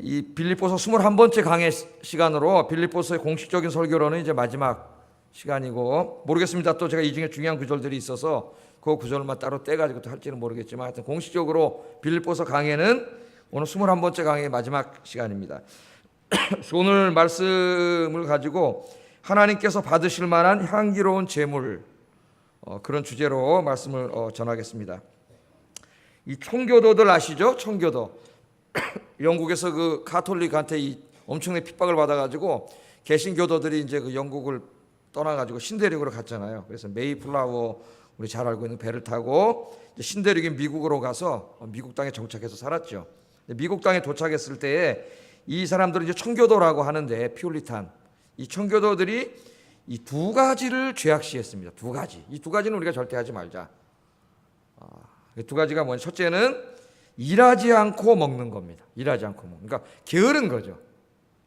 이 빌립보서 21번째 강의 시간으로 빌립보서의 공식적인 설교로는 이제 마지막 시간이고, 모르겠습니다. 또 제가 이 중에 중요한 구절들이 있어서 그 구절만 따로 떼가지고 또 할지는 모르겠지만, 하여튼 공식적으로 빌립보서 강의는 오늘 21번째 강의의 마지막 시간입니다. 오늘 말씀을 가지고 하나님께서 받으실 만한 향기로운 제물, 그런 주제로 말씀을 전하겠습니다. 이 청교도들 아시죠? 청교도. 영국에서 그 가톨릭한테 이 엄청나게 핍박을 받아가지고 개신교도들이 이제 그 영국을 떠나가지고 신대륙으로 갔잖아요. 그래서 메이플라워, 우리 잘 알고 있는 배를 타고 신대륙인 미국으로 가서 미국 땅에 정착해서 살았죠. 미국 땅에 도착했을 때에 이 사람들은 이제 청교도라고 하는데, 피올리탄, 이 청교도들이 이 두 가지를 죄악시했습니다. 두 가지. 이 두 가지는 우리가 절대 하지 말자. 두 가지가 뭐냐? 첫째는 일하지 않고 먹는 겁니다. 일하지 않고 먹는. 그러니까 게으른 거죠.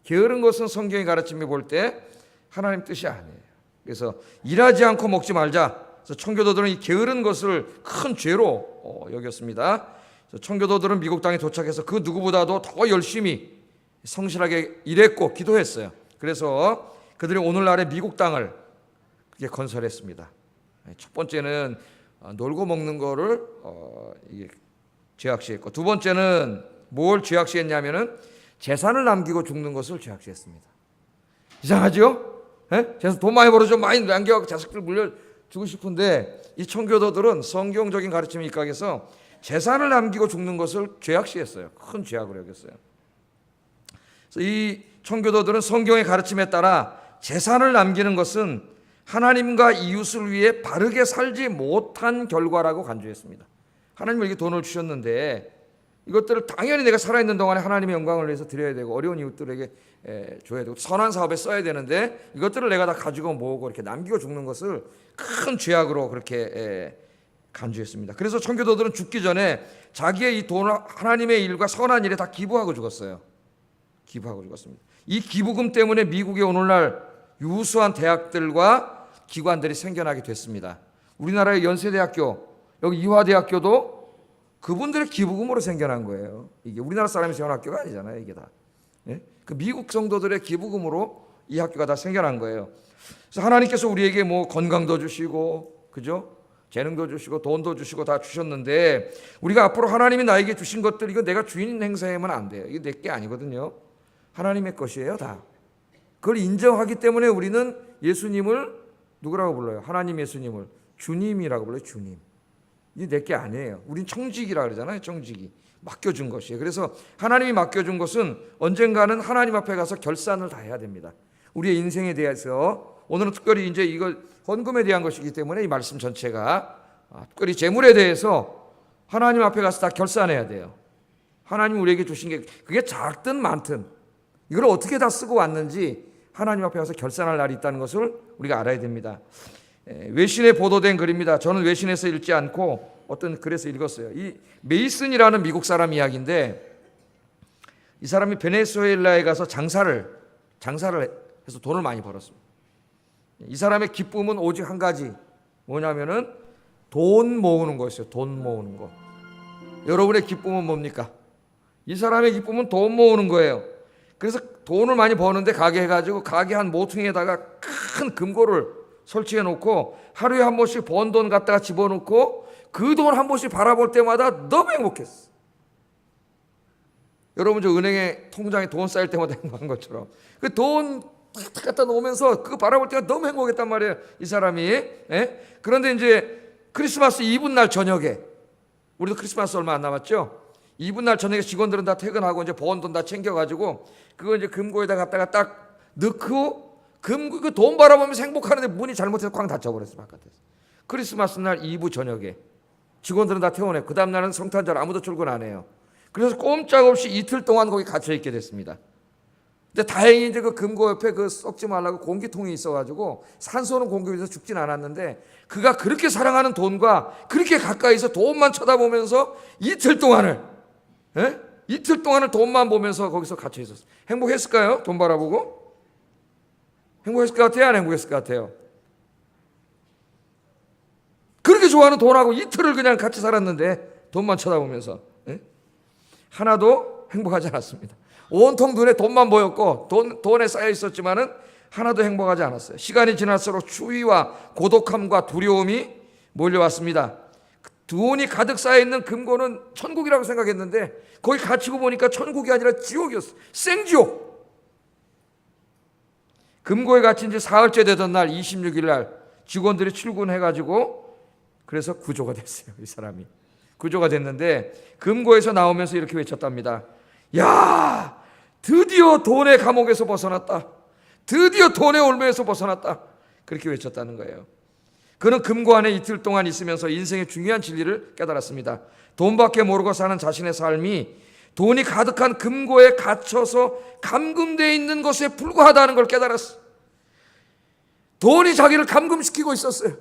게으른 것은 성경의 가르침이 볼 때 하나님 뜻이 아니에요. 그래서 일하지 않고 먹지 말자. 그래서 청교도들은 이 게으른 것을 큰 죄로 여겼습니다. 그래서 청교도들은 미국 땅에 도착해서 그 누구보다도 더 열심히 성실하게 일했고 기도했어요. 그래서 그들이 오늘날의 미국 땅을 그렇게 건설했습니다. 첫 번째는 놀고 먹는 거를 이게 죄악시했고, 두 번째는 뭘 죄악시했냐면은 재산을 남기고 죽는 것을 죄악시했습니다. 이상하죠? 재산 돈 많이 벌어 좀 많이 남겨 자식들 물려주고 싶은데, 이 청교도들은 성경적인 가르침에 입각해서 재산을 남기고 죽는 것을 죄악시했어요. 큰 죄악으로 여겼어요. 그래서 이 청교도들은 성경의 가르침에 따라 재산을 남기는 것은 하나님과 이웃을 위해 바르게 살지 못한 결과라고 간주했습니다. 하나님은 이렇게 돈을 주셨는데 이것들을 당연히 내가 살아있는 동안에 하나님의 영광을 위해서 드려야 되고, 어려운 이웃들에게 줘야 되고, 선한 사업에 써야 되는데 이것들을 내가 다 가지고 모으고 이렇게 남기고 죽는 것을 큰 죄악으로 그렇게 간주했습니다. 그래서 청교도들은 죽기 전에 자기의 이 돈을 하나님의 일과 선한 일에 다 기부하고 죽었어요. 기부하고 죽었습니다. 이 기부금 때문에 미국의 오늘날 유수한 대학들과 기관들이 생겨나게 됐습니다. 우리나라의 연세대학교, 여기 이화대학교도 그분들의 기부금으로 생겨난 거예요. 이게 우리나라 사람이 세운 학교가 아니잖아요. 이게 다. 그 미국 성도들의 기부금으로 이 학교가 다 생겨난 거예요. 그래서 하나님께서 우리에게 뭐 건강도 주시고, 그죠? 재능도 주시고 돈도 주시고 다 주셨는데, 우리가 앞으로 하나님이 나에게 주신 것들, 이거 내가 주인 행사하면 안 돼요. 이게 내 게 아니거든요. 하나님의 것이에요, 다. 그걸 인정하기 때문에 우리는 예수님을 누구라고 불러요? 하나님 예수님을 주님이라고 불러요. 주님. 이게 내 게 아니에요. 우린 청직이라 그러잖아요. 청직이. 맡겨준 것이에요. 그래서 하나님이 맡겨준 것은 언젠가는 하나님 앞에 가서 결산을 다 해야 됩니다. 우리의 인생에 대해서, 오늘은 특별히 이제 이거 헌금에 대한 것이기 때문에 이 말씀 전체가 특별히 재물에 대해서 하나님 앞에 가서 다 결산해야 돼요. 하나님이 우리에게 주신 게 그게 작든 많든 이걸 어떻게 다 쓰고 왔는지 하나님 앞에 가서 결산할 날이 있다는 것을 우리가 알아야 됩니다. 외신에 보도된 글입니다. 저는 외신에서 읽지 않고 어떤 글에서 읽었어요. 이 메이슨이라는 미국 사람 이야기인데, 이 사람이 베네수엘라에 가서 장사를 해서 돈을 많이 벌었습니다. 이 사람의 기쁨은 오직 한 가지, 뭐냐면은 돈 모으는 거였어요. 돈 모으는 거. 여러분의 기쁨은 뭡니까? 이 사람의 기쁨은 돈 모으는 거예요. 그래서 돈을 많이 버는데 가게 해가지고 가게 한 모퉁이에다가 큰 금고를 설치해 놓고 하루에 한 번씩 번 돈 갖다가 집어넣고 그 돈 한 번씩 바라볼 때마다 너무 행복했어. 여러분 저 은행에 통장에 돈 쌓일 때마다 행복한 것처럼 그 돈 갖다 놓으면서 그거 바라볼 때가 너무 행복했단 말이에요, 이 사람이. 그런데 이제 크리스마스 이브날 저녁에, 우리도 크리스마스 얼마 안 남았죠? 이브날 저녁에 직원들은 다 퇴근하고 이제 번 돈 다 챙겨가지고 그거 이제 금고에다 갖다가 딱 넣고 그 돈 바라보면서 행복하는데 문이 잘못해서 쾅 닫혀버렸어, 바깥에서. 크리스마스 날 이브 저녁에 직원들은 다 퇴원해. 그 다음 날은 성탄절 아무도 출근 안 해요. 그래서 꼼짝없이 이틀 동안 거기 갇혀 있게 됐습니다. 근데 다행히 이제 그 금고 옆에 그 썩지 말라고 공기통이 있어가지고 산소는 공급돼서 죽진 않았는데, 그가 그렇게 사랑하는 돈과 그렇게 가까이서 돈만 쳐다보면서 이틀 동안을 돈만 보면서 거기서 갇혀 있었어요. 행복했을까요? 돈 바라보고? 행복했을 것 같아요? 안 행복했을 것 같아요? 그렇게 좋아하는 돈하고 이틀을 그냥 같이 살았는데 돈만 쳐다보면서 하나도 행복하지 않았습니다. 온통 눈에 돈만 보였고 돈에 쌓여 있었지만은 하나도 행복하지 않았어요. 시간이 지날수록 추위와 고독함과 두려움이 몰려왔습니다. 돈이 가득 쌓여 있는 금고는 천국이라고 생각했는데 거기 갇히고 보니까 천국이 아니라 지옥이었어요. 생지옥. 금고에 갇힌 지 사흘째 되던 날 26일 날 직원들이 출근해가지고 그래서 구조가 됐어요. 이 사람이 구조가 됐는데 금고에서 나오면서 이렇게 외쳤답니다. 야, 드디어 돈의 감옥에서 벗어났다. 드디어 돈의 올무에서 벗어났다. 그렇게 외쳤다는 거예요. 그는 금고 안에 이틀 동안 있으면서 인생의 중요한 진리를 깨달았습니다. 돈밖에 모르고 사는 자신의 삶이 돈이 가득한 금고에 갇혀서 감금되어 있는 것에 불과하다는 걸 깨달았어요. 돈이 자기를 감금시키고 있었어요.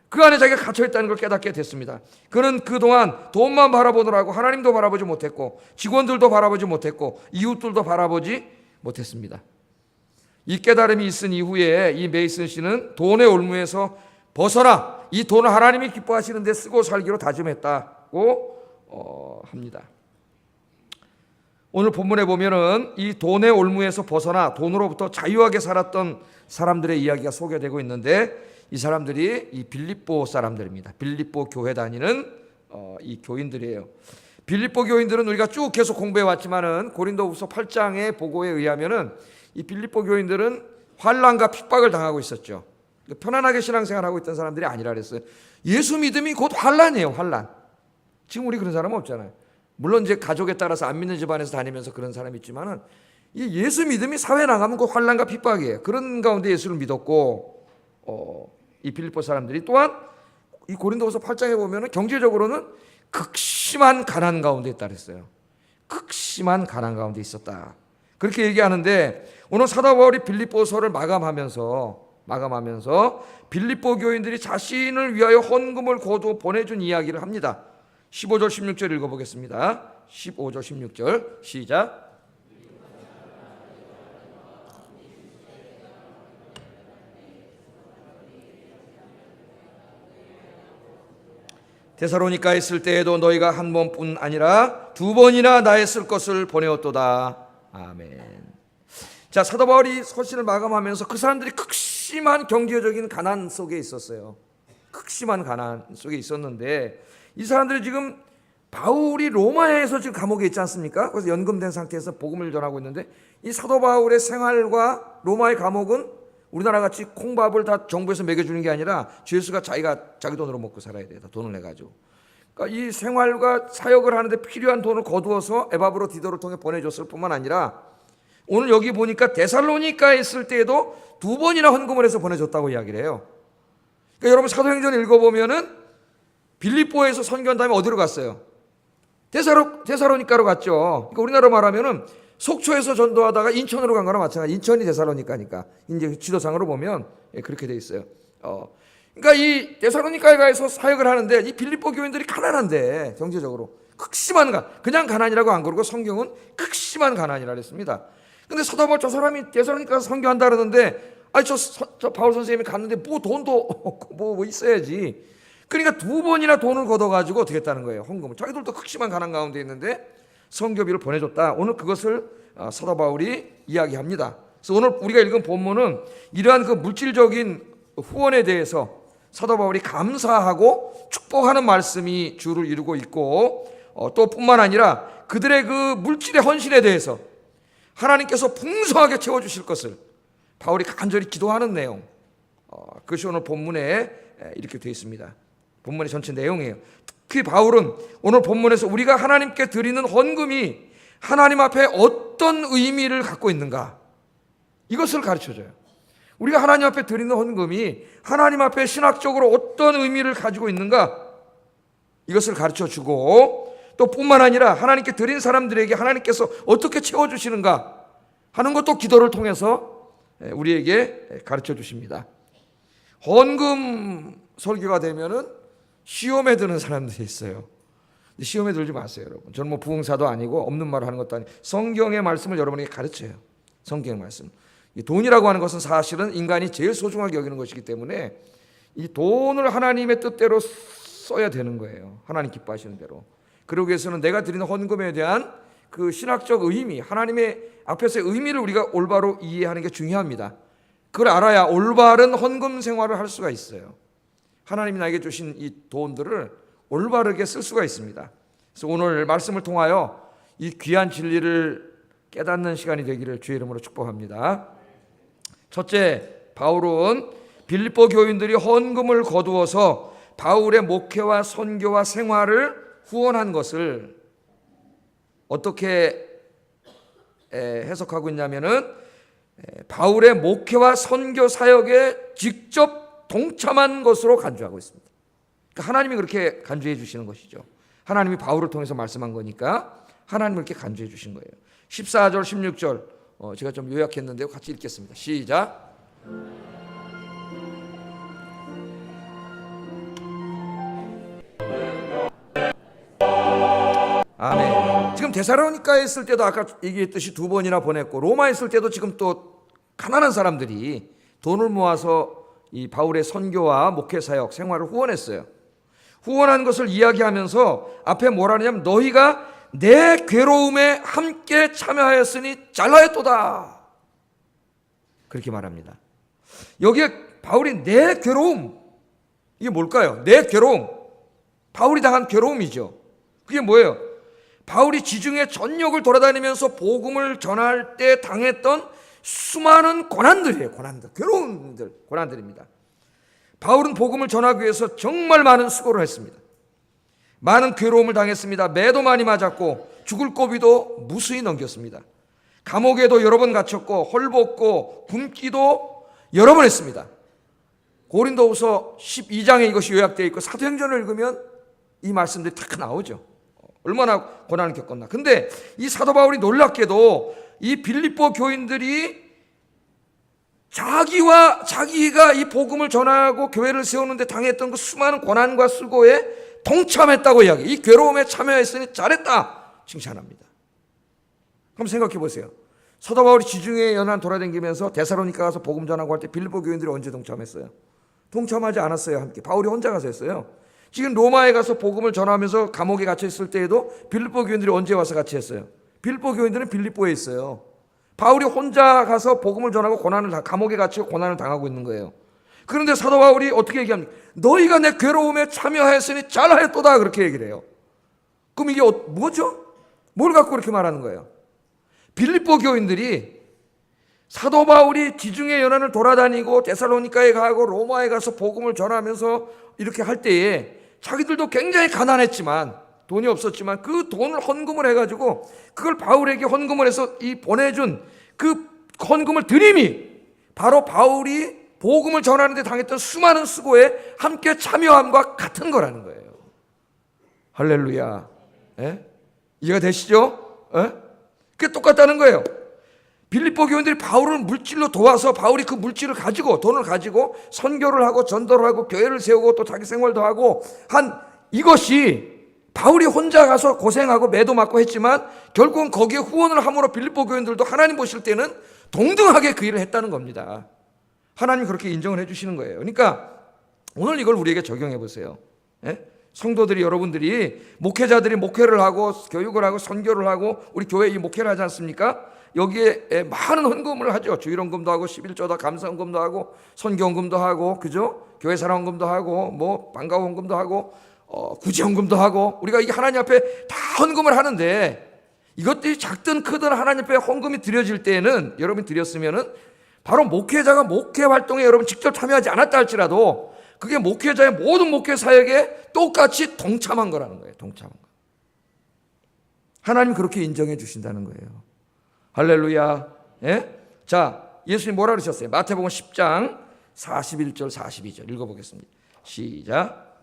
그 안에 자기가 갇혀있다는 걸 깨닫게 됐습니다. 그는 그동안 돈만 바라보느라고 하나님도 바라보지 못했고 직원들도 바라보지 못했고 이웃들도 바라보지 못했습니다. 이 깨달음이 있은 이후에 이 메이슨 씨는 돈의 올무에서 벗어나 이 돈을 하나님이 기뻐하시는 데 쓰고 살기로 다짐했다고 합니다. 오늘 본문에 보면은 이 돈의 올무에서 벗어나 돈으로부터 자유하게 살았던 사람들의 이야기가 소개되고 있는데 이 사람들이 이 빌립보 사람들입니다. 빌립보 교회 다니는 이 교인들이에요. 빌립보 교인들은 우리가 쭉 계속 공부해 왔지만은 고린도후서 8장의 보고에 의하면은 이 빌립보 교인들은 환난과 핍박을 당하고 있었죠. 편안하게 신앙생활하고 있던 사람들이 아니라 그랬어요. 예수 믿음이 곧 환난이에요. 환난. 지금 우리 그런 사람은 없잖아요. 물론 이제 가족에 따라서 안 믿는 집안에서 다니면서 그런 사람이 있지만은 이 예수 믿음이 사회에 나가면 곧 환난과 핍박이에요. 그런 가운데 예수를 믿었고 이 빌립보 사람들이 또한 이 고린도후서 8장에 보면은 경제적으로는 극심한 가난 가운데 있다 그랬어요. 극심한 가난 가운데 있었다. 그렇게 얘기하는데 오늘 사도 바울이 빌립보서를 마감하면서 빌립보 교인들이 자신을 위하여 헌금을 거두어 보내준 이야기를 합니다. 15절 16절 읽어보겠습니다. 15절 16절 시작. 데살로니가에 있을 때에도 너희가 한 번뿐 아니라 두 번이나 나의 쓸 것을 보내었도다. 아멘. 자, 사도 바울이 서신을 마감하면서 그 사람들이 극심한 경제적인 가난 속에 있었어요. 극심한 가난 속에 있었는데 이 사람들이 지금 바울이 로마에서 지금 감옥에 있지 않습니까? 그래서 연금된 상태에서 복음을 전하고 있는데 이 사도 바울의 생활과 로마의 감옥은 우리나라 같이 콩밥을 다 정부에서 먹여주는 게 아니라 죄수가 자기 돈으로 먹고 살아야 돼요. 다 돈을 내가지고. 그러니까 이 생활과 사역을 하는데 필요한 돈을 거두어서 에바브로 디도를 통해 보내줬을 뿐만 아니라 오늘 여기 보니까 데살로니가에 있을 때에도 두 번이나 헌금을 해서 보내줬다고 이야기를 해요. 그러니까 여러분 사도행전 읽어보면은 빌립보에서 선교한 다음에 어디로 갔어요? 데살로니가로 갔죠. 그러니까 우리나라로 말하면은 속초에서 전도하다가 인천으로 간 거나 마찬가지. 인천이 데살로니가니까 이제 지도상으로 보면 그렇게 돼 있어요. 그러니까 이 데살로니가에 가서 사역을 하는데 이 빌립보 교인들이 가난한데 경제적으로 극심한 그냥 가난이라고 안 그러고 성경은 극심한 가난이라 그랬습니다. 근데 사도 바울 저 사람이 데살로니가에서 선교한다 그러는데 저 바울 선생님이 갔는데 뭐 돈도 없고 뭐 있어야지. 그러니까 두 번이나 돈을 걷어가지고 어떻게 했다는 거예요. 헌금을. 자기들도 극심한 가난 가운데 있는데 선교비를 보내줬다. 오늘 그것을 사도 바울이 이야기합니다. 그래서 오늘 우리가 읽은 본문은 이러한 그 물질적인 후원에 대해서 사도 바울이 감사하고 축복하는 말씀이 주를 이루고 있고 또 뿐만 아니라 그들의 그 물질의 헌신에 대해서 하나님께서 풍성하게 채워주실 것을 바울이 간절히 기도하는 내용, 그것이 오늘 본문에 이렇게 되어 있습니다. 본문의 전체 내용이에요. 특히 바울은 오늘 본문에서 우리가 하나님께 드리는 헌금이 하나님 앞에 어떤 의미를 갖고 있는가, 이것을 가르쳐줘요. 우리가 하나님 앞에 드리는 헌금이 하나님 앞에 신학적으로 어떤 의미를 가지고 있는가, 이것을 가르쳐주고 또 뿐만 아니라 하나님께 드린 사람들에게 하나님께서 어떻게 채워주시는가 하는 것도 기도를 통해서 우리에게 가르쳐 주십니다. 헌금 설교가 되면은 시험에 드는 사람들이 있어요. 시험에 들지 마세요, 여러분. 저는 뭐 부흥사도 아니고 없는 말을 하는 것도 아니고 성경의 말씀을 여러분에게 가르쳐요. 성경의 말씀. 이 돈이라고 하는 것은 사실은 인간이 제일 소중하게 여기는 것이기 때문에 이 돈을 하나님의 뜻대로 써야 되는 거예요. 하나님 기뻐하시는 대로. 그러기 위해서는 내가 드리는 헌금에 대한 그 신학적 의미, 하나님의 앞에서의 의미를 우리가 올바로 이해하는 게 중요합니다. 그걸 알아야 올바른 헌금 생활을 할 수가 있어요. 하나님이 나에게 주신 이 돈들을 올바르게 쓸 수가 있습니다. 그래서 오늘 말씀을 통하여 이 귀한 진리를 깨닫는 시간이 되기를 주의 이름으로 축복합니다. 첫째, 바울은 빌립보 교인들이 헌금을 거두어서 바울의 목회와 선교와 생활을 후원한 것을 어떻게 해석하고 있냐면은 바울의 목회와 선교 사역에 직접 동참한 것으로 간주하고 있습니다. 그러니까 하나님이 그렇게 간주해 주시는 것이죠. 하나님이 바울을 통해서 말씀한 거니까 하나님이 그렇게 간주해 주신 거예요. 14절 16절 제가 좀 요약했는데요. 같이 읽겠습니다. 시작. 아멘. 지금 데살로니가에 있을 때도 아까 얘기했듯이 2번이나 보냈고 로마에 있을 때도 지금 또 가난한 사람들이 돈을 모아서 이 바울의 선교와 목회 사역 생활을 후원했어요. 후원한 것을 이야기하면서 앞에 뭐라 하냐면 너희가 내 괴로움에 함께 참여하였으니 잘하였도다. 그렇게 말합니다. 여기에 바울이 내 괴로움, 이게 뭘까요? 내 괴로움, 바울이 당한 괴로움이죠. 그게 뭐예요? 바울이 지중해 전역을 돌아다니면서 복음을 전할 때 당했던 수많은 고난들이에요. 고난들, 괴로움들, 고난들입니다. 바울은 복음을 전하기 위해서 정말 많은 수고를 했습니다. 많은 괴로움을 당했습니다. 매도 많이 맞았고 죽을 고비도 무수히 넘겼습니다. 감옥에도 여러 번 갇혔고 헐벗고 굶기도 여러 번 했습니다. 고린도후서 12장에 이것이 요약되어 있고 사도행전을 읽으면 이 말씀들이 다 나오죠. 얼마나 고난을 겪었나. 근데 이 사도 바울이 놀랍게도 이 빌립보 교인들이 자기가 이 복음을 전하고 교회를 세우는데 당했던 그 수많은 고난과 수고에 동참했다고 이야기. 이 괴로움에 참여했으니 잘했다 칭찬합니다. 그럼 생각해 보세요. 사도 바울이 지중해 연안 돌아다니면서 데살로니가 가서 복음 전하고 할 때 빌립보 교인들이 언제 동참했어요? 동참하지 않았어요. 함께 바울이 혼자 가서 했어요. 지금 로마에 가서 복음을 전하면서 감옥에 갇혀 있을 때에도 빌립보 교인들이 언제 와서 같이 했어요? 빌립보 교인들은 빌립보에 있어요. 바울이 혼자 가서 복음을 전하고 감옥에 갇혀 고난을 당하고 있는 거예요. 그런데 사도 바울이 어떻게 얘기합니까? 너희가 내 괴로움에 참여하였으니 잘하였도다 그렇게 얘기를 해요. 그럼 이게 뭐죠? 뭘 갖고 그렇게 말하는 거예요? 빌립보 교인들이 사도 바울이 지중해 연안을 돌아다니고 데살로니가에 가고 로마에 가서 복음을 전하면서 이렇게 할 때에 자기들도 굉장히 가난했지만 돈이 없었지만 그 돈을 헌금을 해가지고 그걸 바울에게 헌금을 해서 이 보내준 그 헌금을 드림이 바로 바울이 복음을 전하는 데 당했던 수많은 수고에 함께 참여함과 같은 거라는 거예요. 할렐루야. 예? 이해가 되시죠? 예? 그게 똑같다는 거예요. 빌립보 교인들이 바울을 물질로 도와서 바울이 그 물질을 가지고 돈을 가지고 선교를 하고 전도를 하고 교회를 세우고 또 자기 생활도 하고 한 이것이 바울이 혼자 가서 고생하고 매도 맞고 했지만 결국은 거기에 후원을 함으로 빌립보 교인들도 하나님 보실 때는 동등하게 그 일을 했다는 겁니다. 하나님이 그렇게 인정을 해주시는 거예요. 그러니까 오늘 이걸 우리에게 적용해 보세요. 예? 성도들이 여러분들이 목회자들이 목회를 하고 교육을 하고 선교를 하고 우리 교회 이 목회를 하지 않습니까? 여기에 많은 헌금을 하죠. 주일헌금도 하고 11조다 감사헌금도 하고 선교헌금도 하고 그죠? 교회 사랑헌금도 하고 뭐 방과후헌금도 하고 구제헌금도 하고 우리가 이게 하나님 앞에 다 헌금을 하는데 이것들이 작든 크든 하나님 앞에 헌금이 드려질 때에는 여러분이 드렸으면은 바로 목회자가 목회 활동에 여러분 직접 참여하지 않았다 할지라도 그게 목회자의 모든 목회 사역에 똑같이 동참한 거라는 거예요. 동참한 거. 하나님이 그렇게 인정해 주신다는 거예요. 할렐루야. 예? 자, 예수님 뭐라 그러셨어요? 마태복음 10장 41절 42절 읽어보겠습니다. 시작.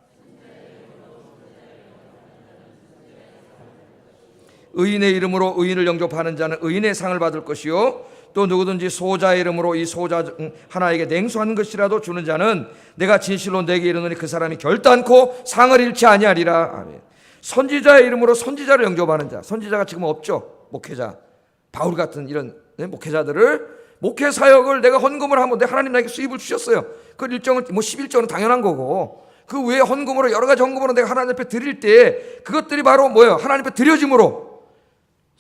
의인의 이름으로 의인을 영접하는 자는 의인의 상을 받을 것이요 또 누구든지 소자의 이름으로 이 소자 하나에게 냉수한 것이라도 주는 자는 내가 진실로 내게 이르노니 그 사람이 결단코 상을 잃지 아니하리라. 아멘. 선지자의 이름으로 선지자를 영접하는 자, 선지자가 지금 없죠. 목회자, 바울 같은 이런 목회자들을 목회 사역을 내가 헌금을 하면 하나님 나에게 수입을 주셨어요. 그 일정은 뭐 11조는 당연한 거고 그 외에 헌금으로 여러 가지 헌금으로 내가 하나님 앞에 드릴 때 그것들이 바로 뭐예요? 하나님 앞에 드려짐으로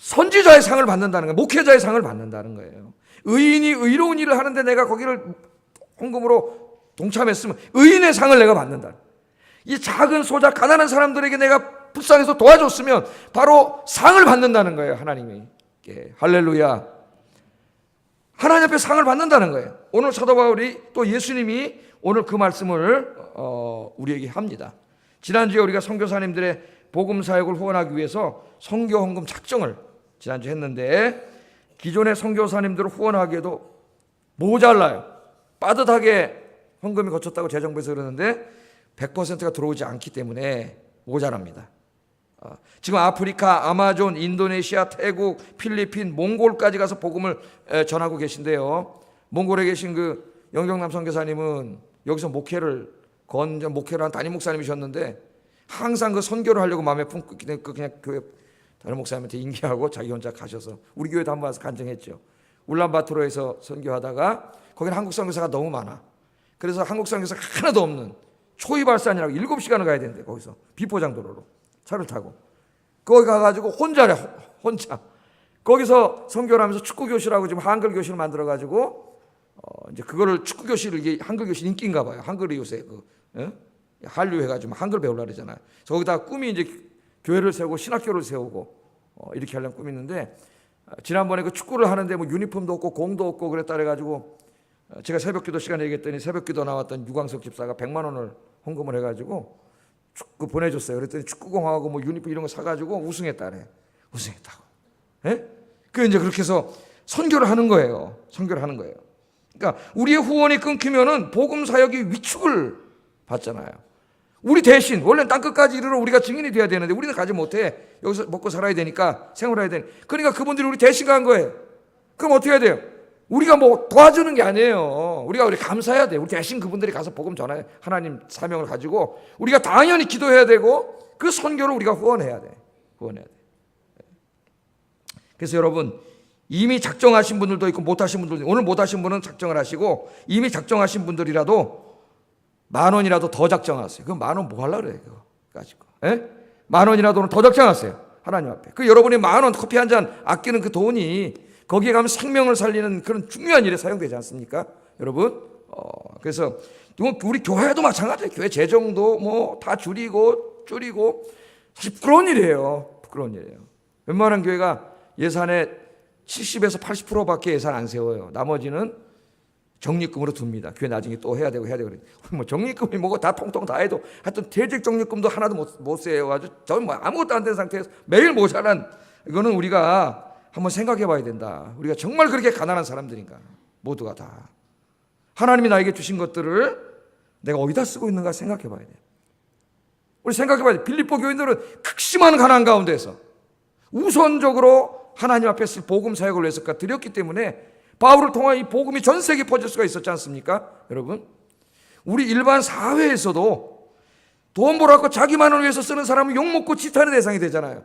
선지자의 상을 받는다는 거예요. 목회자의 상을 받는다는 거예요. 의인이 의로운 일을 하는데 내가 거기를 헌금으로 동참했으면 의인의 상을 내가 받는다. 이 작은 소자 가난한 사람들에게 내가 불쌍해서 도와줬으면 바로 상을 받는다는 거예요. 하나님이. 할렐루야. 하나님 앞에 상을 받는다는 거예요. 오늘 사도 바울이 또 예수님이 오늘 그 말씀을 우리에게 합니다. 지난주에 우리가 선교사님들의 복음 사역을 후원하기 위해서 선교 헌금 작정을 지난주에 했는데 기존의 선교사님들을 후원하기에도 모자라요. 빠듯하게 헌금이 거쳤다고 재정부에서 그러는데 100%가 들어오지 않기 때문에 모자랍니다. 지금 아프리카, 아마존, 인도네시아, 태국, 필리핀, 몽골까지 가서 복음을 전하고 계신데요. 몽골에 계신 그 영경남 선교사님은 여기서 목회를 한 담임 목사님이셨는데 항상 그 선교를 하려고 마음에 품고 그냥 교회 다른 목사님한테 인계하고 자기 혼자 가셔서 우리 교회도 한번 와서 간증했죠. 울란바토르에서 선교하다가 거기는 한국 선교사가 너무 많아. 그래서 한국 선교사가 하나도 없는 초이발산이라고 7시간을 가야 되는데 거기서 비포장도로로 차를 타고 거기 가가지고 혼자 거기서 선교를 하면서 축구교실하고 지금 한글 교실을 만들어가지고 이제 그거를 축구교실을 이게 한글 교실 인기인가 봐요. 한글이 요새 한류 해가지고 한글 배우려고 그러잖아요. 그래서 거기다 꿈이 이제 교회를 세우고 신학교를 세우고 이렇게 하려는 꿈이 있는데 지난번에 그 축구를 하는데 뭐 유니폼도 없고 공도 없고 그랬다 그래가지고 제가 새벽기도 시간에 얘기했더니 새벽기도 나왔던 유광석 집사가 100만 원을 헌금을 해가지고 축구 보내줬어요. 그랬더니 축구공하고 뭐 유니폼 이런 거 사가지고 우승했다네. 우승했다고. 예? 그 이제 그렇게 해서 선교를 하는 거예요. 선교를 하는 거예요. 그러니까 우리의 후원이 끊기면은 복음 사역이 위축을 받잖아요. 우리 대신 원래 땅 끝까지 이르러 우리가 증인이 돼야 되는데 우리는 가지 못해. 여기서 먹고 살아야 되니까 생활해야 되니까. 그러니까 그분들이 우리 대신 간 거예요. 그럼 어떻게 해야 돼요? 우리가 뭐 도와주는 게 아니에요. 우리 감사해야 돼. 우리 대신 그분들이 가서 복음 전해 하나님 사명을 가지고 우리가 당연히 기도해야 되고 그 선교를 우리가 후원해야 돼. 후원해야 돼. 그래서 여러분 이미 작정하신 분들도 있고 못하신 분들도 있고 오늘 못하신 분은 작정을 하시고 이미 작정하신 분들이라도 10,000원이라도 더 작정하세요. 그럼 10,000원 뭐 하려고 그래요? 그거 가지고. 예? 10,000원이라도 더 작정하세요. 하나님 앞에. 그 여러분이 10,000원 커피 한 잔 아끼는 그 돈이 거기에 가면 생명을 살리는 그런 중요한 일에 사용되지 않습니까? 여러분. 그래서 우리 교회도 마찬가지예요. 교회 재정도 뭐 다 줄이고 사실 부끄러운 일이에요. 부끄러운 일이에요. 웬만한 교회가 예산의 70에서 80%밖에 예산 안 세워요. 나머지는 적립금으로 둡니다. 교회 나중에 또 해야 되고 뭐 적립금이 뭐고 다 통통 다 해도 하여튼 퇴직 적립금도 하나도 못 세요. 아주 저는 뭐 아무것도 안 된 상태에서 매일 모자란 이거는 우리가 한번 생각해 봐야 된다. 우리가 정말 그렇게 가난한 사람들인가? 모두가 다. 하나님이 나에게 주신 것들을 내가 어디다 쓰고 있는가 생각해 봐야 돼. 우리 생각해 봐야 돼. 빌립보 교인들은 극심한 가난 가운데서 우선적으로 하나님 앞에 쓸 복음 사역을 위해서 드렸기 때문에 바울을 통한 이 복음이 전 세계에 퍼질 수가 있었지 않습니까? 여러분. 우리 일반 사회에서도 돈 벌어갖고 자기만을 위해서 쓰는 사람은 욕먹고 지탄의 대상이 되잖아요.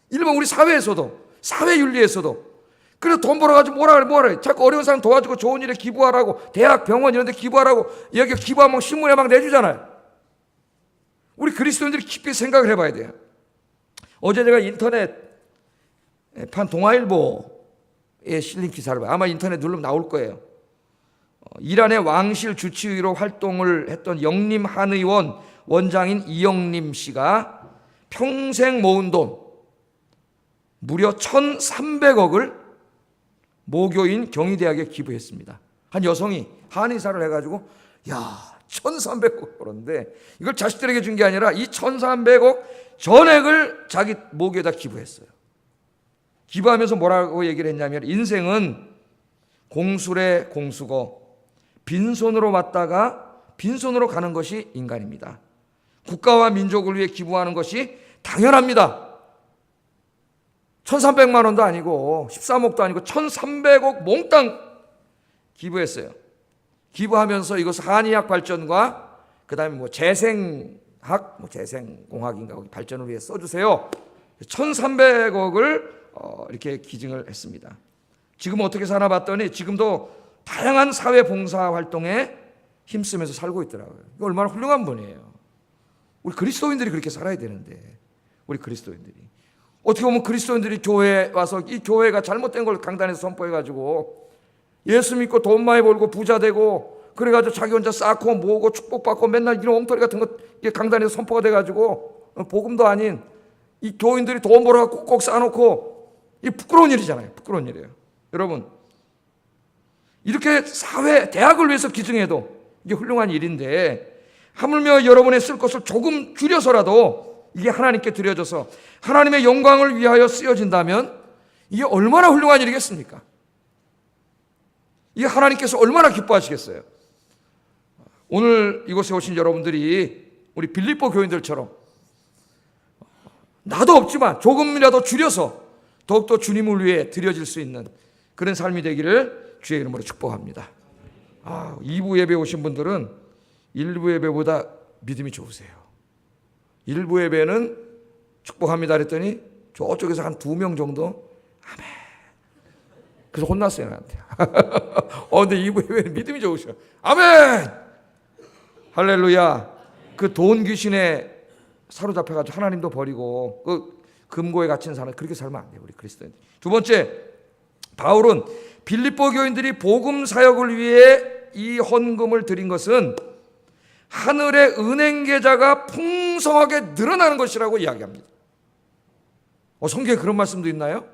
일반 우리 사회에서도 사회윤리에서도 그래서 돈 벌어가지고 뭐라 그래 자꾸 어려운 사람 도와주고 좋은 일에 기부하라고 대학 병원 이런 데 기부하라고 여기 기부하면 신문에 막 내주잖아요. 우리 그리스도인들이 깊이 생각을 해봐야 돼요. 어제 제가 인터넷판 동아일보에 실린 기사를 봐요. 아마 인터넷 누르면 나올 거예요. 이란의 왕실 주치의로 활동을 했던 영림 한 의원 원장인 이영림 씨가 평생 모은 돈 무려 1,300억을 모교인 경희대학에 기부했습니다. 한 여성이 한의사를 해가지고 1,300억 벌었는데 이걸 자식들에게 준 게 아니라 이 1,300억 전액을 자기 모교에다 기부했어요. 기부하면서 뭐라고 얘기를 했냐면 인생은 공술의 공수고 빈손으로 왔다가 빈손으로 가는 것이 인간입니다. 국가와 민족을 위해 기부하는 것이 당연합니다. 1,300만 원도 아니고 13억도 아니고 1,300억 몽땅 기부했어요. 기부하면서 이것을 한의학 발전과 그다음에 뭐 재생학, 재생공학인가 거기 발전을 위해 써주세요. 1,300억을 이렇게 기증을 했습니다. 지금 어떻게 사나 봤더니 지금도 다양한 사회 봉사 활동에 힘쓰면서 살고 있더라고요. 이거 얼마나 훌륭한 분이에요. 우리 그리스도인들이 그렇게 살아야 되는데 우리 그리스도인들이 어떻게 보면 그리스도인들이 교회에 와서 이 교회가 잘못된 걸 강단에서 선포해가지고 예수 믿고 돈 많이 벌고 부자 되고 그래가지고 자기 혼자 쌓고 모으고 축복받고 맨날 이런 엉터리 같은 거 강단에서 선포가 돼가지고 복음도 아닌 이 교인들이 돈 벌어가 꼭꼭 쌓아놓고 이 부끄러운 일이잖아요. 부끄러운 일이에요. 여러분, 이렇게 사회, 대학을 위해서 기증해도 이게 훌륭한 일인데 하물며 여러분의 쓸 것을 조금 줄여서라도 이게 하나님께 드려져서 하나님의 영광을 위하여 쓰여진다면 이게 얼마나 훌륭한 일이겠습니까? 이게 하나님께서 얼마나 기뻐하시겠어요? 오늘 이곳에 오신 여러분들이 우리 빌립보 교인들처럼 나도 없지만 조금이라도 줄여서 더욱더 주님을 위해 드려질 수 있는 그런 삶이 되기를 주의 이름으로 축복합니다. 2부 예배 오신 분들은 1부 예배보다 믿음이 좋으세요. 1부 예배는 축복합니다 그랬더니 저쪽에서 한 2명 정도 아멘. 그래서 혼났어요 나한테. 근데 2부 예배는 믿음이 좋으셔. 아멘. 할렐루야. 그 돈 귀신에 사로잡혀가지고 하나님도 버리고 그 금고에 갇힌 사람 그렇게 살면 안 돼요 우리 그리스도인. 두 번째, 바울은 빌립보 교인들이 복음 사역을 위해 이 헌금을 드린 것은 하늘의 은행 계좌가 풍성하게 늘어나는 것이라고 이야기합니다. 성경에 그런 말씀도 있나요?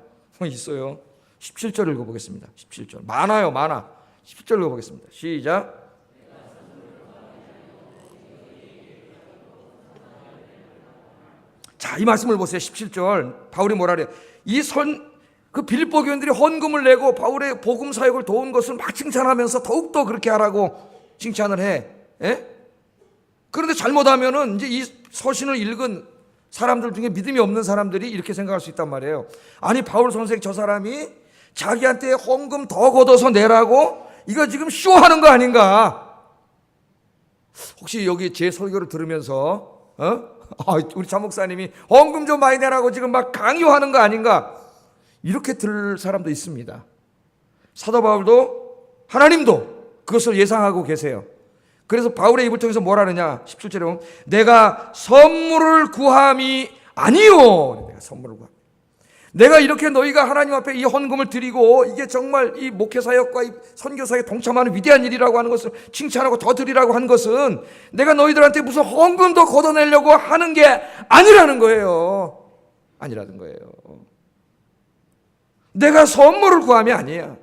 있어요. 17절 읽어보겠습니다. 17절 많아요. 많아. 17절 읽어보겠습니다. 시작. 자, 이 말씀을 보세요. 17절 바울이 뭐라 그래요? 그 빌립보 교인들이 헌금을 내고 바울의 복음 사역을 도운 것을 막 칭찬하면서 더욱더 그렇게 하라고 칭찬을 해. 예? 그런데 잘못하면은 이제 이 서신을 읽은 사람들 중에 믿음이 없는 사람들이 이렇게 생각할 수 있단 말이에요. 아니 바울 선생 저 사람이 자기한테 헌금 더 걷어서 내라고 이거 지금 쇼하는 거 아닌가? 혹시 여기 제 설교를 들으면서 우리 장 목사님이 헌금 좀 많이 내라고 지금 막 강요하는 거 아닌가? 이렇게 들을 사람도 있습니다. 사도 바울도 하나님도 그것을 예상하고 계세요. 그래서 바울의 입을 통해서 뭐라 하느냐? 17절에 보면 내가 선물을 구함이 아니요. 내가 선물을 구함. 내가 이렇게 너희가 하나님 앞에 이 헌금을 드리고 이게 정말 이 목회사역과 이 선교사에 동참하는 위대한 일이라고 하는 것을 칭찬하고 더 드리라고 한 것은 내가 너희들한테 무슨 헌금 더 걷어내려고 하는 게 아니라는 거예요. 아니라는 거예요. 내가 선물을 구함이 아니야.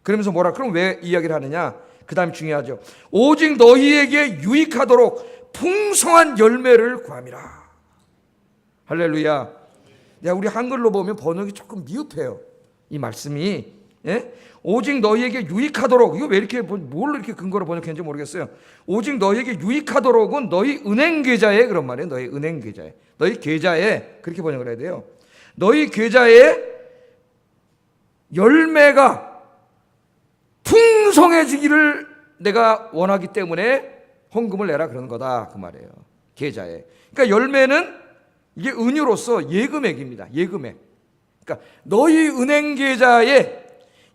그러면서 뭐라? 그럼 왜 이야기를 하느냐? 그 다음이 중요하죠. 오직 너희에게 유익하도록 풍성한 열매를 구함이라. 할렐루야. 우리 한글로 보면 번역이 조금 미흡해요. 이 말씀이. 예? 오직 너희에게 유익하도록. 이거 왜 이렇게 뭘 이렇게 근거로 번역했는지 모르겠어요. 오직 너희에게 유익하도록은 너희 은행 계좌에 그런 말이에요. 너희 은행 계좌에. 너희 계좌에 그렇게 번역을 해야 돼요. 너희 계좌에 열매가 풍성해지기를 내가 원하기 때문에 헌금을 내라 그런 거다 그 말이에요. 계좌에. 그러니까 열매는 이게 은유로서 예금액입니다. 예금액. 그러니까 너희 은행 계좌에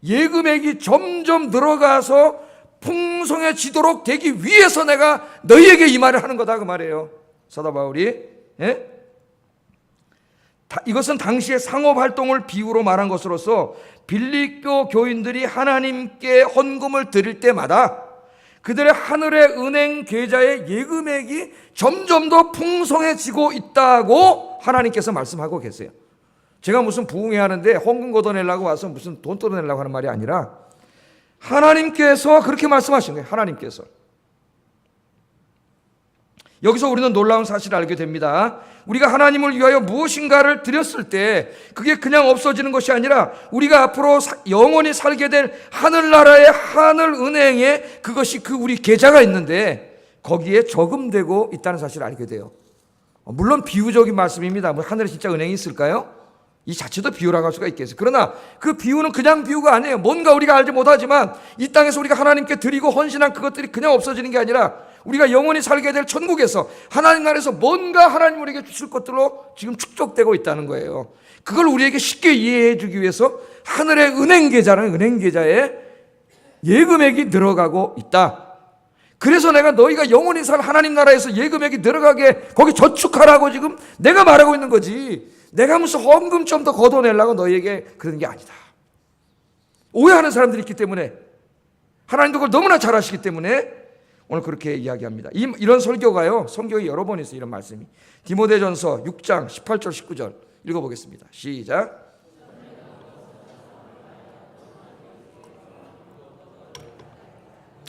예금액이 점점 늘어가서 풍성해지도록 되기 위해서 내가 너희에게 이 말을 하는 거다 그 말이에요. 사도 바울이. 예? 이것은 당시의 상업활동을 비유로 말한 것으로서 빌립보 교인들이 하나님께 헌금을 드릴 때마다 그들의 하늘의 은행 계좌의 예금액이 점점 더 풍성해지고 있다고 하나님께서 말씀하고 계세요. 제가 무슨 부흥회 하는데 헌금 걷어내려고 와서 무슨 돈 뜯어내려고 하는 말이 아니라 하나님께서 그렇게 말씀하신 거예요. 하나님께서. 여기서 우리는 놀라운 사실을 알게 됩니다. 우리가 하나님을 위하여 무엇인가를 드렸을 때 그게 그냥 없어지는 것이 아니라 우리가 앞으로 영원히 살게 될 하늘나라의 하늘은행에 그것이 그 우리 계좌가 있는데 거기에 저금되고 있다는 사실을 알게 돼요. 물론 비유적인 말씀입니다. 하늘에 진짜 은행이 있을까요? 이 자체도 비유라고 할 수가 있겠어요. 그러나 그 비유는 그냥 비유가 아니에요. 뭔가 우리가 알지 못하지만 이 땅에서 우리가 하나님께 드리고 헌신한 그것들이 그냥 없어지는 게 아니라 우리가 영원히 살게 될 천국에서 하나님 나라에서 뭔가 하나님 우리에게 주실 것들로 지금 축적되고 있다는 거예요. 그걸 우리에게 쉽게 이해해 주기 위해서 하늘의 은행 계좌는 은행 계좌에 예금액이 들어가고 있다. 그래서 내가 너희가 영원히 살 하나님 나라에서 예금액이 들어가게 거기 저축하라고 지금 내가 말하고 있는 거지. 내가 무슨 헌금 좀 더 걷어내려고 너희에게 그러는 게 아니다. 오해하는 사람들이 있기 때문에, 하나님도 그걸 너무나 잘 아시기 때문에 오늘 그렇게 이야기합니다. 이런 설교가요, 성경에 여러 번 있어요. 이런 말씀이. 디모데전서 6장 18절 19절 읽어보겠습니다. 시작.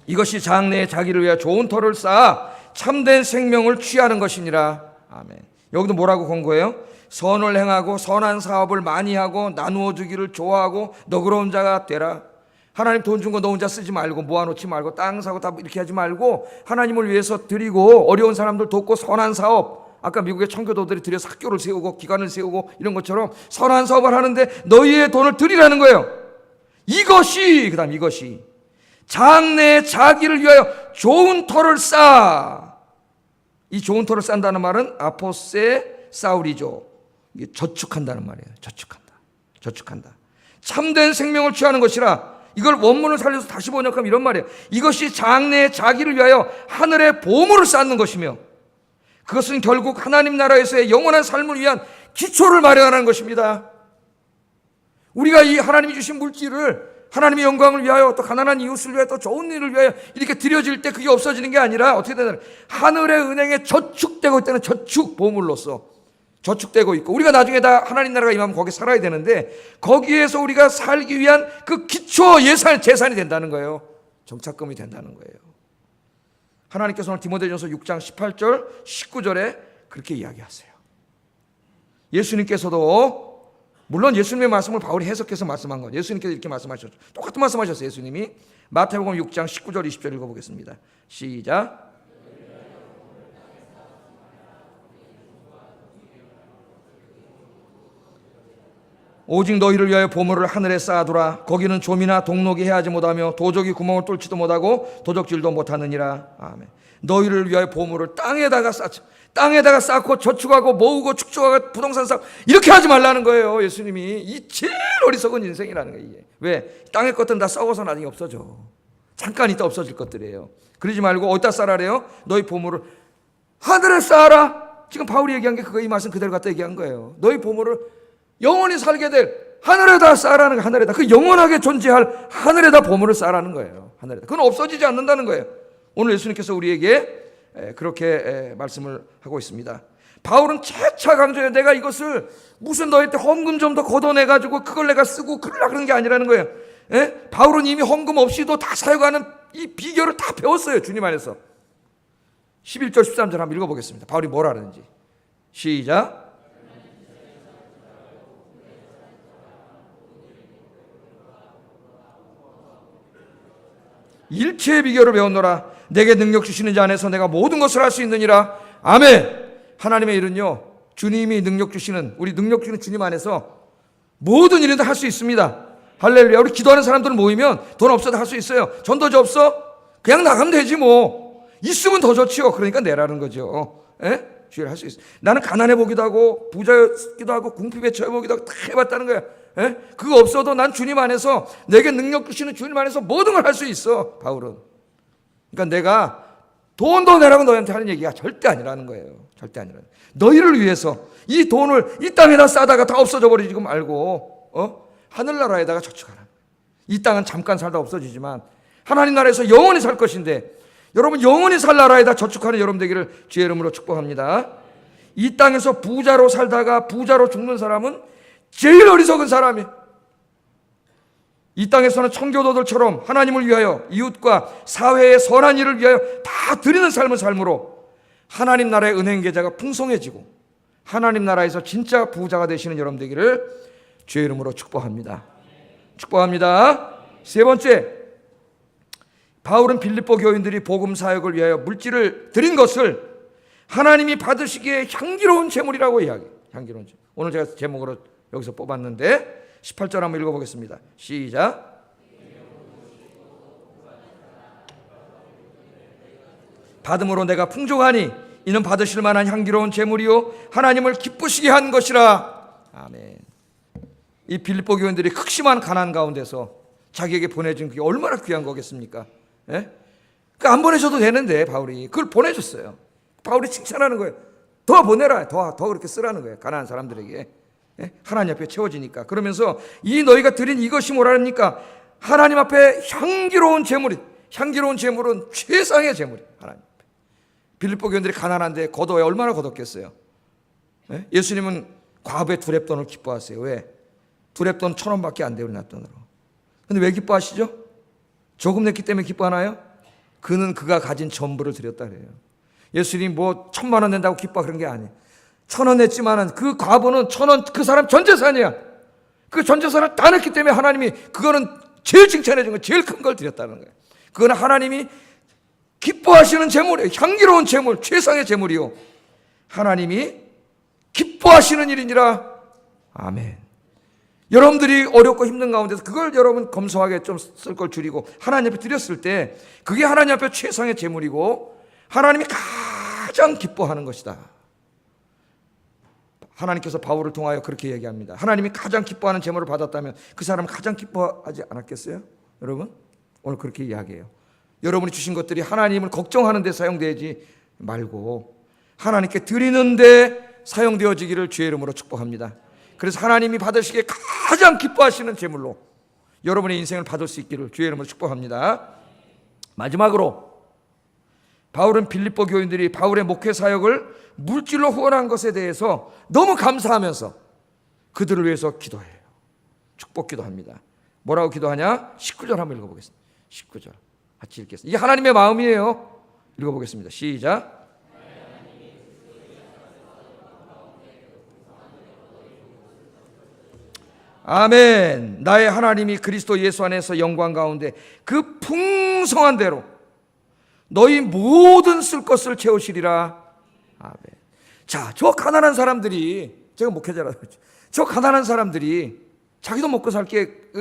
이것이 장래에 자기를 위하여 좋은 터를 쌓아 참된 생명을 취하는 것이니라. 아멘. 여기도 뭐라고 권고해요? 선을 행하고 선한 사업을 많이 하고 나누어 주기를 좋아하고 너그러운 자가 되라. 하나님 돈 준 거 너 혼자 쓰지 말고, 모아놓지 말고, 땅 사고 다 이렇게 하지 말고 하나님을 위해서 드리고, 어려운 사람들 돕고, 선한 사업, 아까 미국의 청교도들이 들여서 학교를 세우고 기관을 세우고 이런 것처럼 선한 사업을 하는데 너희의 돈을 드리라는 거예요. 이것이, 그 다음 이것이 장래에 자기를 위하여 좋은 터를 쌓아. 이 좋은 터를 쌓는다는 말은 아포세 사울이죠. 이게 저축한다는 말이에요. 저축한다. 참된 생명을 취하는 것이라. 이걸 원문을 살려서 다시 번역하면 이런 말이에요. 이것이 장래에 자기를 위하여 하늘의 보물을 쌓는 것이며, 그것은 결국 하나님 나라에서의 영원한 삶을 위한 기초를 마련하는 것입니다. 우리가 이 하나님이 주신 물질을 하나님의 영광을 위하여, 또 가난한 이웃을 위하여, 또 좋은 일을 위하여 이렇게 드려질 때 그게 없어지는 게 아니라 어떻게 되나요? 하늘의 은행에 저축되고 있다는 저축 보물로서 저축되고 있고, 우리가 나중에 다 하나님 나라가 임하면 거기 살아야 되는데 거기에서 우리가 살기 위한 그 기초 재산이 된다는 거예요. 정착금이 된다는 거예요. 하나님께서 오늘 디모데전서 6장 18절 19절에 그렇게 이야기하세요. 예수님께서도, 물론 예수님의 말씀을 바울이 해석해서 말씀한 건, 예수님께서 이렇게 말씀하셨죠. 똑같은 말씀하셨어요. 예수님이. 마태복음 6장 19절 20절 읽어보겠습니다. 시작. 오직 너희를 위하여 보물을 하늘에 쌓아두라. 거기는 좀이나 동록이 해하지 못하며 도적이 구멍을 뚫지도 못하고 도적질도 못하느니라. 아멘. 너희를 위하여 보물을 땅에다가 쌓고 저축하고 모으고 축적하고 부동산 쌓고 이렇게 하지 말라는 거예요. 예수님이. 이 제일 어리석은 인생이라는 거예요. 이게. 왜? 땅의 것들은 다 썩어서 나중에 없어져. 잠깐 있다 없어질 것들이에요. 그러지 말고 어디다 쌓으래요? 너희 보물을 하늘에 쌓아라. 지금 바울이 얘기한 게 그거, 이 말씀 그대로 갖다 얘기한 거예요. 너희 보물을 영원히 살게 될 하늘에다 쌓으라는 거예요. 하늘에다. 그 영원하게 존재할 하늘에다 보물을 쌓으라는 거예요. 하늘에다. 그건 없어지지 않는다는 거예요. 오늘 예수님께서 우리에게 그렇게 말씀을 하고 있습니다. 바울은 재차 강조해요. 내가 이것을 무슨 너희한테 헌금 좀 더 걷어내가지고 그걸 내가 쓰고 그러려고 그런 게 아니라는 거예요. 바울은 이미 헌금 없이도 다 사용하는 이 비결을 다 배웠어요. 주님 안에서. 11절 13절 한번 읽어보겠습니다. 바울이 뭘 하는지. 시작. 일체의 비결을 배웠노라. 내게 능력 주시는 자 안에서 내가 모든 것을 할 수 있느니라. 아멘. 하나님의 일은요, 주님이 능력 주시는, 우리 능력 주시는 주님 안에서 모든 일은 다 할 수 있습니다. 할렐루야. 우리 기도하는 사람들 모이면 돈 없어도 할 수 있어요. 전도지 없어? 그냥 나가면 되지 뭐. 있으면 더 좋지요. 그러니까 내라는 거죠. 주일 할 수 있어. 나는 가난해 보기도 하고 부자였기도 하고 궁핍에 처해 보기도 하고 다 해봤다는 거야. 그거 없어도 난 주님 안에서, 내게 능력 주시는 주님 안에서 모든 걸 할 수 있어. 바울은. 그러니까 내가 돈도 내라고 너희한테 하는 얘기가 절대 아니라는 거예요. 절대 아니라는 거예요. 너희를 위해서 이 돈을 이 땅에다 싸다가 다 없어져 버리지 말고 하늘나라에다가 저축하라. 이 땅은 잠깐 살다 없어지지만 하나님 나라에서 영원히 살 것인데, 여러분 영원히 살 나라에다 저축하는 여러분 되기를 주의 이름으로 축복합니다. 이 땅에서 부자로 살다가 부자로 죽는 사람은 제일 어리석은 사람이에요. 이 땅에서는 청교도들처럼 하나님을 위하여, 이웃과 사회의 선한 일을 위하여 다 드리는 삶을 삶으로 하나님 나라의 은행 계좌가 풍성해지고 하나님 나라에서 진짜 부자가 되시는 여러분 되기를 주의 이름으로 축복합니다. 축복합니다. 세 번째, 바울은 빌립보 교인들이 복음 사역을 위하여 물질을 드린 것을 하나님이 받으시기에 향기로운 제물이라고 이야기해요. 향기로운 제물. 오늘 제가 제목으로 여기서 뽑았는데 18절 한번 읽어보겠습니다. 시작. 받음으로 내가 풍족하니 이는 받으실 만한 향기로운 제물이요 하나님을 기쁘시게 한 것이라. 아멘. 이 빌립보 교인들이 극심한 가난 가운데서 자기에게 보내준 그게 얼마나 귀한 거겠습니까? 그 안 보내줘도 되는데 바울이 그걸 보내줬어요. 바울이 칭찬하는 거예요. 더 보내라. 더 그렇게 쓰라는 거예요. 가난한 사람들에게. 하나님 앞에 채워지니까. 그러면서 이 너희가 드린 이것이 뭐라니까? 하나님 앞에 향기로운 제물이, 향기로운 제물은 최상의 제물이 하나님 앞에. 빌립보 교인들이 가난한데 거둬야 얼마나 거뒀겠어요? 예수님은 과부의 두렙돈을 기뻐하세요. 왜? 두렙돈 1,000원밖에 안 돼요, 우리나라 돈으로. 근데 왜 기뻐하시죠? 조금 냈기 때문에 기뻐하나요? 그는 그가 가진 전부를 드렸다 그래요. 예수님이 뭐 1,000만 원 낸다고 기뻐 그런 게 아니에요. 1,000원 냈지만은 그 과부는 1,000원 그 사람 전 재산이야. 그 전 재산을 다 냈기 때문에 하나님이 그거는 제일 칭찬해 준 거, 제일 큰 걸 드렸다는 거예요. 그거는 하나님이 기뻐하시는 제물이에요. 향기로운 제물, 최상의 제물이요. 하나님이 기뻐하시는 일이니라. 아멘. 여러분들이 어렵고 힘든 가운데서 그걸 여러분 검소하게 좀 쓸 걸 줄이고 하나님 앞에 드렸을 때 그게 하나님 앞에 최상의 제물이고 하나님이 가장 기뻐하는 것이다. 하나님께서 바울을 통하여 그렇게 얘기합니다. 하나님이 가장 기뻐하는 제물을 받았다면 그 사람은 가장 기뻐하지 않았겠어요? 여러분 오늘 그렇게 이야기해요. 여러분이 주신 것들이 하나님을 걱정하는 데 사용되지 말고 하나님께 드리는 데 사용되어지기를 주의 이름으로 축복합니다. 그래서 하나님이 받으시기에 가장 기뻐하시는 제물로 여러분의 인생을 받을 수 있기를 주의 이름으로 축복합니다. 마지막으로 바울은 빌립보 교인들이 바울의 목회 사역을 물질로 후원한 것에 대해서 너무 감사하면서 그들을 위해서 기도해요. 축복 기도합니다. 뭐라고 기도하냐? 19절 한번 읽어보겠습니다. 19절 같이 읽겠습니다. 이게 하나님의 마음이에요. 읽어보겠습니다. 시작. 아멘. 나의 하나님이 그리스도 예수 안에서 영광 가운데 그 풍성한 대로 너희 모든 쓸 것을 채우시리라. 아멘. 자, 저 가난한 사람들이, 제가 목회자라서 그렇죠. 저 가난한 사람들이 자기도 먹고 살게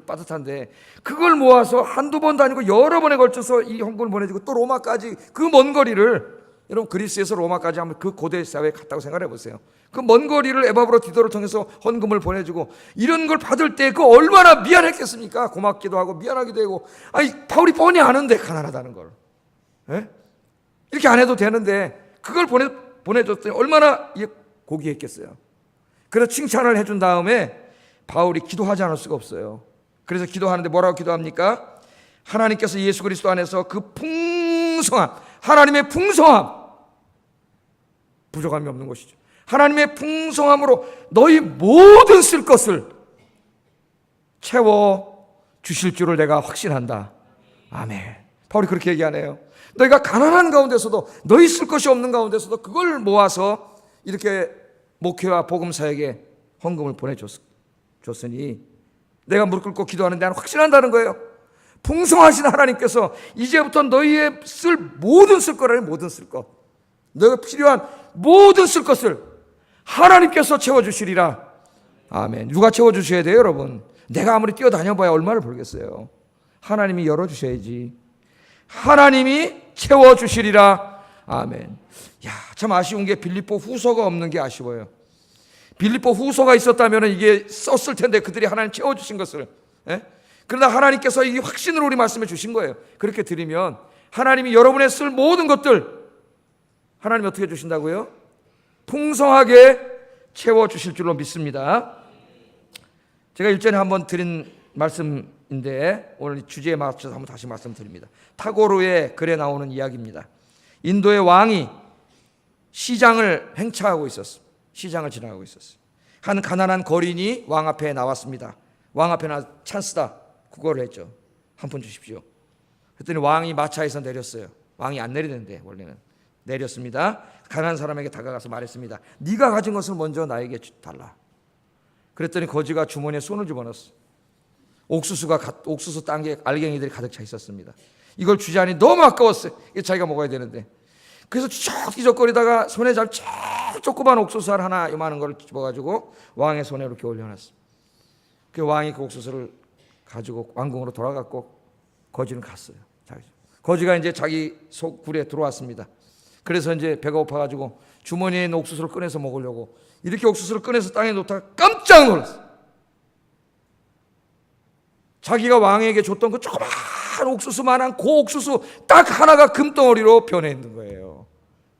빠듯한데 그걸 모아서 한두 번도 아니고 여러 번에 걸쳐서 이 헌금을 보내주고 또 로마까지 그 먼 거리를, 여러분 그리스에서 로마까지 하면 그 고대 사회에 갔다고 생각해 보세요. 그 먼 거리를 에바브로 디도를 통해서 헌금을 보내주고 이런 걸 받을 때 그 얼마나 미안했겠습니까? 고맙기도 하고 미안하기도 하고. 아니 바울이 뻔히 아는데 가난하다는 걸 이렇게 안 해도 되는데 그걸 보내줬더니 얼마나 고귀했겠어요. 그래서 칭찬을 해준 다음에 바울이 기도하지 않을 수가 없어요. 그래서 기도하는데 뭐라고 기도합니까? 하나님께서 예수 그리스도 안에서 그 풍성한 하나님의 풍성함, 부족함이 없는 것이죠. 하나님의 풍성함으로 너희 모든 쓸 것을 채워 주실 줄을 내가 확신한다. 아멘. 바울이 그렇게 얘기하네요. 너희가 가난한 가운데서도 너희 쓸 것이 없는 가운데서도 그걸 모아서 이렇게 목회와 복음 사역에 헌금을 보내줬으니 내가 무릎 꿇고 기도하는데 나는 확신한다는 거예요. 풍성하신 하나님께서 이제부터 너희의 모든 쓸 거라니, 모든 쓸 것, 너희가 필요한 모든 쓸 것을 하나님께서 채워주시리라. 아멘. 누가 채워주셔야 돼요, 여러분? 내가 아무리 뛰어다녀봐야 얼마를 벌겠어요. 하나님이 열어주셔야지. 하나님이 채워주시리라. 아멘. 야, 참 아쉬운 게 빌립보 후서가 없는 게 아쉬워요. 빌립보 후서가 있었다면 이게 썼을 텐데 그들이 하나님 채워주신 것을. 그러나 하나님께서 이 확신으로 우리 말씀해 주신 거예요. 그렇게 드리면 하나님이 여러분의 쓸 모든 것들 하나님이 어떻게 주신다고요? 풍성하게 채워주실 줄로 믿습니다. 제가 일전에 한번 드린 말씀인데 오늘 주제에 맞춰서 한번 다시 말씀드립니다. 타고르의 글에 나오는 이야기입니다. 인도의 왕이 시장을 행차하고 있었어요. 시장을 지나가고 있었어요. 한 가난한 거린이 왕 앞에 나왔습니다. 왕 앞에 나 찬스다 구걸을 했죠. 한 푼 주십시오. 그랬더니 왕이 마차에서 내렸어요. 왕이 안 내리는데 원래는 내렸습니다. 가난한 사람에게 다가가서 말했습니다. 네가 가진 것을 먼저 나에게 달라. 그랬더니 거지가 주머니에 손을 집어넣었어. 옥수수 땅에 알갱이들이 가득 차 있었습니다. 이걸 주자니 너무 아까웠어요. 이게 자기가 먹어야 되는데. 그래서 뒤적거리다가 손에 제일 조그만 옥수수 알 하나 요만한 걸 집어가지고 왕의 손에 이렇게 올려놨어. 그 왕이 그 옥수수를 가지고 왕궁으로 돌아갔고 거지는 갔어요. 거지가 이제 자기 속굴에 들어왔습니다. 그래서 이제 배가 고파가지고 주머니에 있는 옥수수를 꺼내서 먹으려고 이렇게 옥수수를 꺼내서 땅에 놓다가 깜짝 놀랐어. 자기가 왕에게 줬던 그 조그만 옥수수만한 그 옥수수 딱 하나가 금덩어리로 변해 있는 거예요.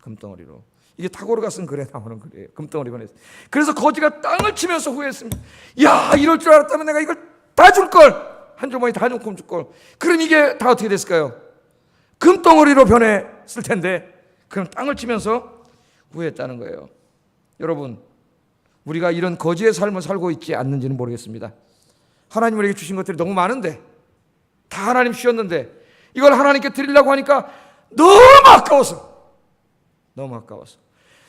금덩어리로. 이게 타고르가 쓴 글에 나오는 글이에요. 금덩어리 보냈어요. 그래서 거지가 땅을 치면서 후회했습니다. 야, 이럴 줄 알았다면 내가 이걸 다 줄 걸. 한 주머니 다 놓고 줄 걸. 그럼 이게 다 어떻게 됐을까요? 금덩어리로 변했을 텐데, 그럼 땅을 치면서 후회했다는 거예요. 여러분, 우리가 이런 거지의 삶을 살고 있지 않는지는 모르겠습니다. 하나님 우리에게 주신 것들이 너무 많은데, 다 하나님 주셨는데 이걸 하나님께 드리려고 하니까 너무 아까워서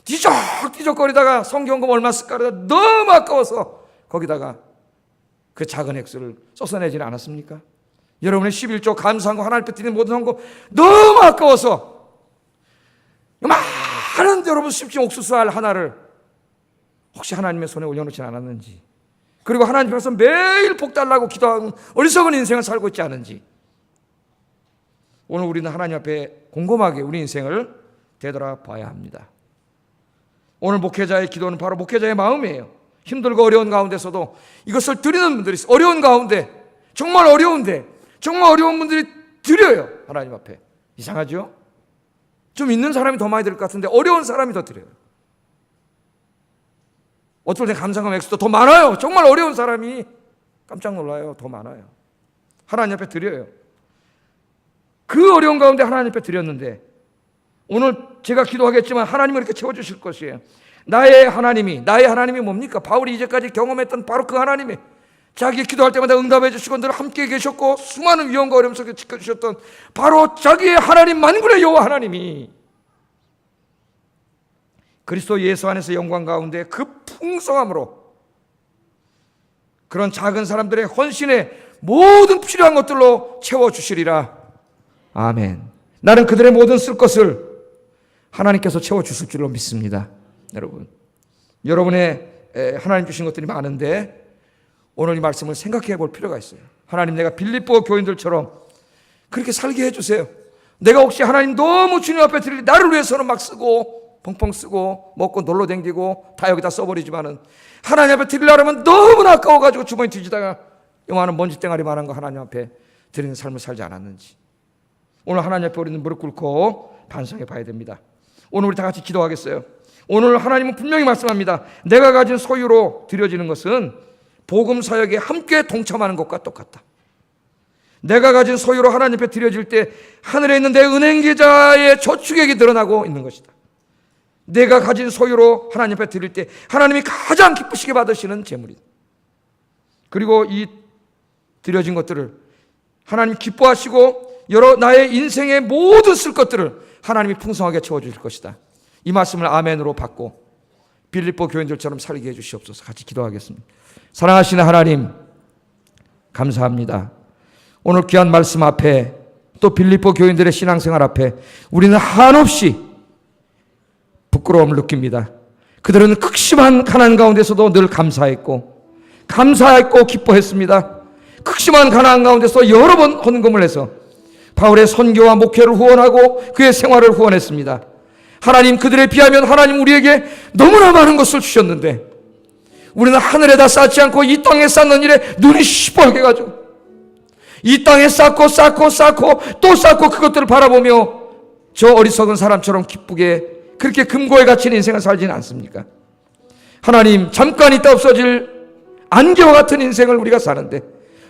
뒤적뒤적거리다가 성경금 얼마 쓸까 그러다 너무 아까워서 거기다가 그 작은 액수를 쏟아내지는 않았습니까? 여러분의 11조 감사한 거, 하나님 앞에 드리는 모든 헌금 너무 아까워서 많은 여러분 심지 옥수수알 하나를 혹시 하나님의 손에 올려놓지 않았는지, 그리고 하나님 앞에서 매일 복 달라고 기도하는 어리석은 인생을 살고 있지 않은지, 오늘 우리는 하나님 앞에 곰곰하게 우리 인생을 되돌아봐야 합니다. 오늘 목회자의 기도는 바로 목회자의 마음이에요. 힘들고 어려운 가운데서도 이것을 드리는 분들이 있어요. 어려운 가운데, 정말 어려운데, 정말 어려운 분들이 드려요. 하나님 앞에. 이상하죠? 좀 있는 사람이 더 많이 드릴 것 같은데 어려운 사람이 더 드려요. 어떨 때 감사감 액수도 더 많아요. 정말 어려운 사람이 깜짝 놀라요. 더 많아요. 하나님 앞에 드려요. 그 어려운 가운데 하나님 앞에 드렸는데, 오늘 제가 기도하겠지만 하나님은 이렇게 채워주실 것이에요. 나의 하나님이 뭡니까? 바울이 이제까지 경험했던 바로 그 하나님이 자기 기도할 때마다 응답해 주시고 늘 함께 계셨고 수많은 위험과 어려움 속에 지켜주셨던 바로 자기의 하나님, 만군의 여호와 하나님이 그리스도 예수 안에서 영광 가운데 그 풍성함으로 그런 작은 사람들의 헌신에 모든 필요한 것들로 채워주시리라. 아멘. 나는 그들의 모든 쓸 것을 하나님께서 채워주실 줄로 믿습니다. 여러분의 하나님 주신 것들이 많은데 오늘 이 말씀을 생각해 볼 필요가 있어요. 하나님, 내가 빌립보 교인들처럼 그렇게 살게 해주세요. 내가 혹시 하나님 너무 주님 앞에 드릴 나를 위해서는 막 쓰고 펑펑 쓰고 먹고 놀러 댕기고 다 여기다 써버리지만은 하나님 앞에 드리려면 너무나 아까워가지고 주머니 뒤지다가 요만한 먼지 땡아리 만한 거 하나님 앞에 드리는 삶을 살지 않았는지, 오늘 하나님 앞에 우리는 무릎 꿇고 반성해 봐야 됩니다. 오늘 우리 다 같이 기도하겠어요. 오늘 하나님은 분명히 말씀합니다. 내가 가진 소유로 드려지는 것은 복음 사역에 함께 동참하는 것과 똑같다. 내가 가진 소유로 하나님 앞에 드려질 때 하늘에 있는 내 은행 계좌의 저축액이 늘어나고 있는 것이다. 내가 가진 소유로 하나님 앞에 드릴 때 하나님이 가장 기쁘시게 받으시는 재물이다. 그리고 이 드려진 것들을 하나님 기뻐하시고 여러 나의 인생의 모든 쓸 것들을 하나님이 풍성하게 채워주실 것이다. 이 말씀을 아멘으로 받고 빌립보 교인들처럼 살게 해주시옵소서. 같이 기도하겠습니다. 사랑하시는 하나님, 감사합니다. 오늘 귀한 말씀 앞에 또 빌립보 교인들의 신앙생활 앞에 우리는 한없이 부끄러움을 느낍니다. 그들은 극심한 가난 가운데서도 늘 감사했고 기뻐했습니다. 극심한 가난 가운데서 여러 번 헌금을 해서 바울의 선교와 목회를 후원하고 그의 생활을 후원했습니다. 하나님, 그들에 비하면 하나님 우리에게 너무나 많은 것을 주셨는데 우리는 하늘에다 쌓지 않고 이 땅에 쌓는 일에 눈이 시뻘게 가지고 이 땅에 쌓고 또 쌓고 그것들을 바라보며 저 어리석은 사람처럼 기쁘게 그렇게 금고에 갇힌 인생을 살지는 않습니까? 하나님, 잠깐 있다 없어질 안개와 같은 인생을 우리가 사는데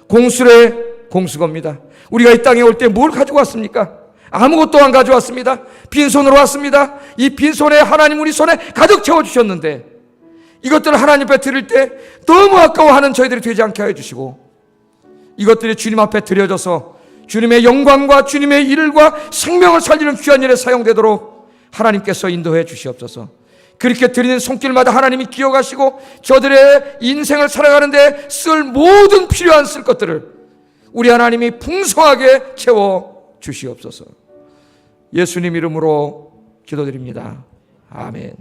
공수래 공수겁니다. 우리가 이 땅에 올 때 뭘 가지고 왔습니까? 아무것도 안 가져왔습니다. 빈손으로 왔습니다. 이 빈손에 하나님 우리 손에 가득 채워주셨는데 이것들을 하나님 앞에 드릴 때 너무 아까워하는 저희들이 되지 않게 해주시고 이것들이 주님 앞에 드려져서 주님의 영광과 주님의 일과 생명을 살리는 귀한 일에 사용되도록 하나님께서 인도해 주시옵소서. 그렇게 드리는 손길마다 하나님이 기억하시고 저들의 인생을 살아가는데 쓸 모든 필요한 쓸 것들을 우리 하나님이 풍성하게 채워 주시옵소서. 예수님 이름으로 기도드립니다. 아멘.